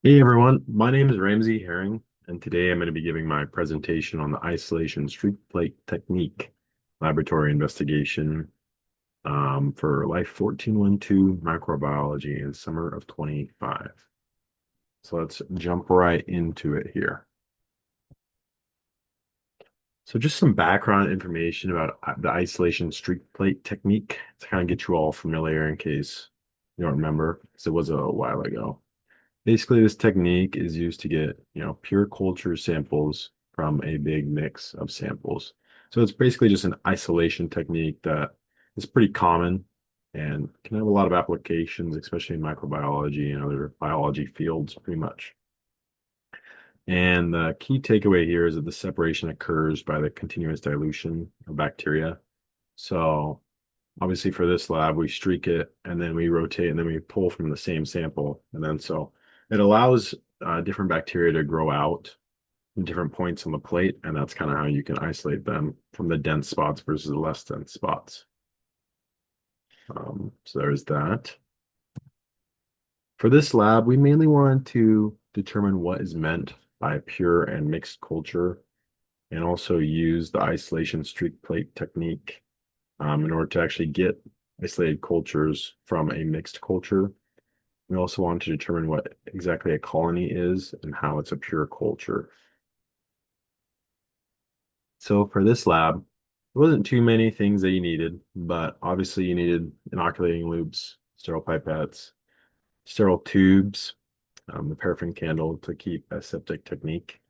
Hey everyone, my name is Ramsey Herring, and today I'm going to be giving my presentation on the isolation streak plate technique laboratory investigation for Life 1412 Microbiology in summer of 25. So let's jump right into it here. So just some background information about the isolation streak plate technique to kind of get you all familiar in case you don't remember, because it was a while ago. Basically, this technique is used to get, pure culture samples from a big mix of samples. So it's basically just an isolation technique that is pretty common and can have a lot of applications, especially in microbiology and other biology fields, pretty much. And the key takeaway here is that the separation occurs by the continuous dilution of bacteria. So obviously for this lab, we streak it and then we rotate and then we pull from the same sample. And then so it allows different bacteria to grow out in different points on the plate. And that's kind of how you can isolate them from the dense spots versus the less dense spots. So there's that. For this lab, we mainly wanted to determine what is meant by pure and mixed culture and also use the isolation streak plate technique in order to actually get isolated cultures from a mixed culture. We also want to determine what exactly a colony is and how it's a pure culture. So for this lab, there wasn't too many things that you needed, but obviously you needed inoculating loops, sterile pipettes, sterile tubes, the paraffin candle to keep aseptic technique.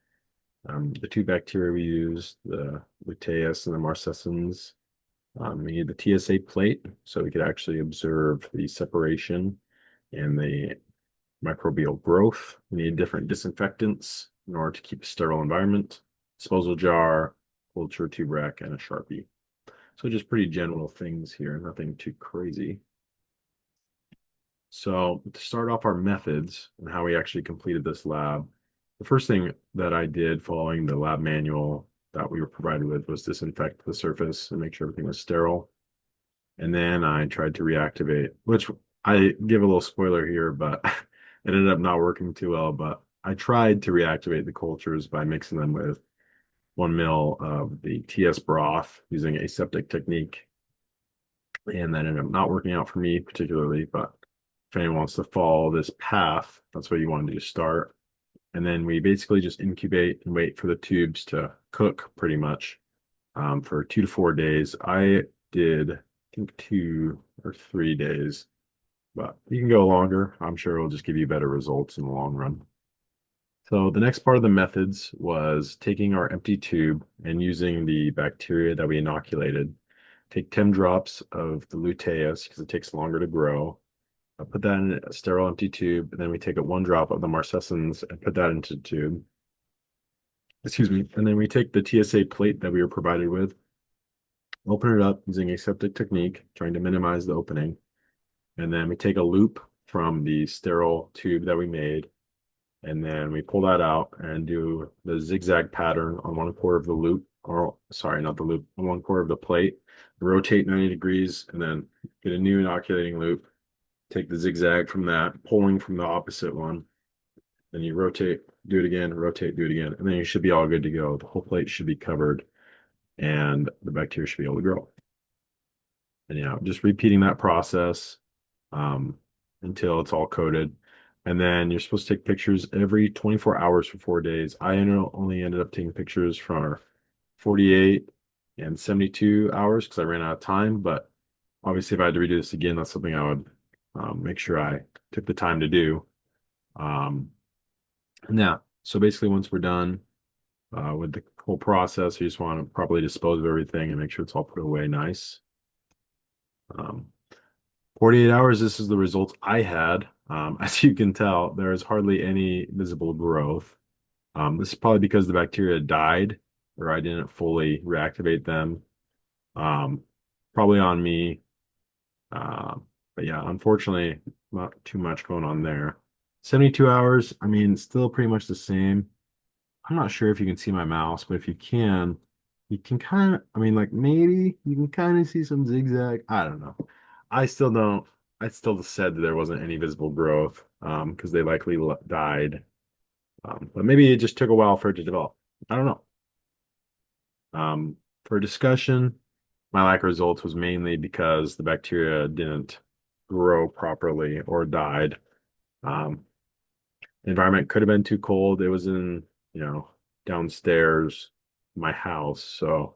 The two bacteria we used, the luteus and the marcescens. We need the TSA plate so we could actually observe the separation and the microbial growth. We need different disinfectants in order to keep a sterile environment, disposal jar, culture tube rack, and a Sharpie. So just pretty general things here, nothing too crazy. So to start off our methods and how we actually completed this lab, the first thing that I did following the lab manual that we were provided with was disinfect the surface and make sure everything was sterile. And then I tried to reactivate, which I give a little spoiler here, but it ended up not working too well. But I tried to reactivate the cultures by mixing them with 1 ml of the TS broth using aseptic technique. And that ended up not working out for me particularly. But if anyone wants to follow this path, that's what you want to do to start. And then we basically just incubate and wait for the tubes to cook pretty much for 2 to 4 days. I did, I think, 2 or 3 days, but you can go longer. I'm sure it'll just give you better results in the long run. So the next part of the methods was taking our empty tube and using the bacteria that we inoculated. Take 10 drops of the luteus because it takes longer to grow. I put that in a sterile empty tube, and then we take a 1 drop of the marcescens and put that into the tube. Excuse me. And then we take the TSA plate that we were provided with, open it up using aseptic technique, trying to minimize the opening. And then we take a loop from the sterile tube that we made, and then we pull that out and do the zigzag pattern on 1/4 of the loop, or sorry, not the loop, on 1/4 of the plate, rotate 90 degrees, and then get a new inoculating loop, take the zigzag from that, pulling from the opposite one. Then you rotate, do it again, rotate, do it again, and then you should be all good to go. The whole plate should be covered and the bacteria should be able to grow. And just repeating that process um, until it's all coated. And then you're supposed to take pictures every 24 hours for 4 days. I only ended up taking pictures for 48 and 72 hours because I ran out of time. But obviously, if I had to redo this again, that's something I would make sure I took the time to do. And yeah, so basically, once we're done with the whole process, you just want to properly dispose of everything and make sure it's all put away nice. Um, 48 hours, this is the results I had. As you can tell, there is hardly any visible growth. This is probably because the bacteria died or I didn't fully reactivate them. Um, Probably on me. Uh, but yeah, unfortunately, not too much going on there. 72 hours, I mean, still pretty much the same. I'm not sure if you can see my mouse, but if you can kind of, I mean, like maybe you can kind of see some zigzag. I don't know. I still don't. I still said that there wasn't any visible growth because they likely died. But maybe it just took a while for it to develop. I don't know. For discussion, my lack of results was mainly because the bacteria didn't grow properly or died. Um, the environment could have been too cold. It was in, you know, downstairs my house, so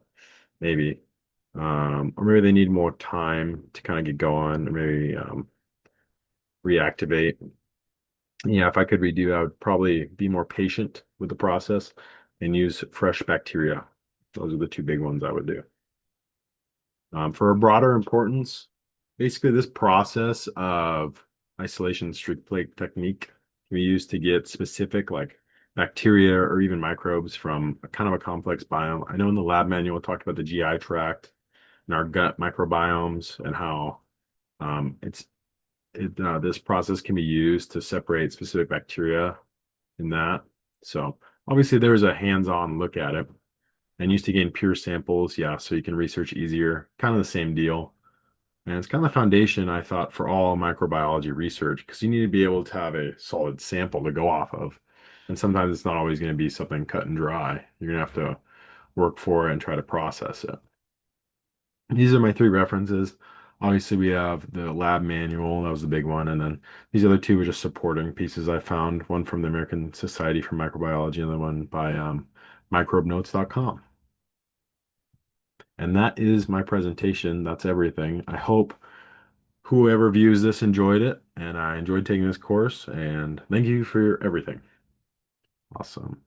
maybe. Or maybe they need more time to kind of get going, or maybe reactivate. Yeah, if I could redo, I would probably be more patient with the process and use fresh bacteria. Those are the two big ones I would do. For a broader importance, basically this process of isolation streak plate technique can be used to get specific like bacteria or even microbes from a kind of a complex biome. I know in the lab manual it talked about the GI tract and our gut microbiomes and how this process can be used to separate specific bacteria in that. So obviously there was a hands-on look at it and used to gain pure samples. Yeah, so you can research easier. Kind of the same deal. And it's kind of the foundation, I thought, for all microbiology research because you need to be able to have a solid sample to go off of. And sometimes it's not always going to be something cut and dry. You're going to have to work for it and try to process it. These are my three references. Obviously, we have the lab manual, that was the big one, and then these other two were just supporting pieces I found, one from the American Society for Microbiology and the one by microbenotes.com. And that is my presentation. That's everything. I hope whoever views this enjoyed it, and I enjoyed taking this course, and thank you for everything. Awesome.